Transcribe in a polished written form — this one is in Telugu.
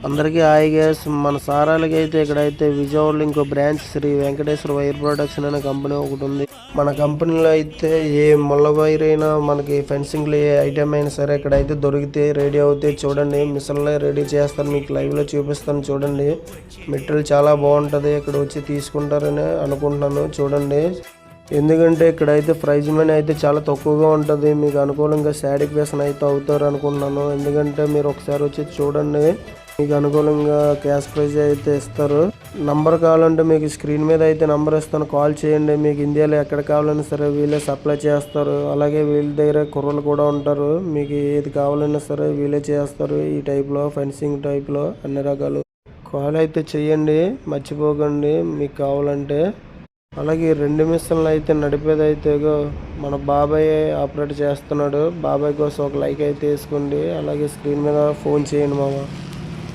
అందరికీ హాయ్ గైస్. మన సారాలకి అయితే ఇక్కడైతే విజయవాడలో ఇంకో branch Shri Venkateswara wire production అనే కంపెనీ ఒకటి ఉంది. మన కంపెనీలో అయితే ఏ ముళ్ళ వైర్ అయినా మనకి ఫెన్సింగ్లో ఏ ఐటమ్ అయినా సరే ఇక్కడైతే దొరికితే రెడీ అవుతాయి. చూడండి, మిషన్లో రెడీ చేస్తాను, మీకు లైవ్లో చూపిస్తాను. చూడండి, మెటీరియల్ చాలా బాగుంటుంది. ఇక్కడ వచ్చి తీసుకుంటారని అనుకుంటున్నాను. చూడండి, ఎందుకంటే ఇక్కడైతే ప్రైజ్ మనీ అయితే చాలా తక్కువగా ఉంటుంది. మీకు అనుకూలంగా సాటిస్ఫాక్షన్ అయితే అవుతారు అనుకుంటున్నాను. ఎందుకంటే మీరు ఒకసారి వచ్చి చూడండి, మీకు అనుకూలంగా క్యాష్ ప్రైజ్ అయితే ఇస్తారు. నంబర్ కావాలంటే మీకు స్క్రీన్ మీద అయితే నంబర్ ఇస్తాను, కాల్ చేయండి. మీకు ఇండియాలో ఎక్కడ కావాలన్నా సరే వీళ్ళే సప్లై చేస్తారు. అలాగే వీళ్ళ దగ్గర కుర్రలు కూడా ఉంటారు. మీకు ఏది కావాలన్నా సరే వీళ్ళే చేస్తారు. ఈ టైప్లో ఫెన్సింగ్ టైప్లో అన్ని రకాలు. కాల్ అయితే చేయండి, మర్చిపోకండి మీకు కావాలంటే. అలాగే 2 మిషన్లు అయితే నడిపేది అయితే మన బాబాయ్ ఆపరేట్ చేస్తున్నాడు. బాబాయ్ కోసం ఒక లైక్ అయితే వేసుకోండి. అలాగే స్క్రీన్ మీద ఫోన్ చేయండి మామ.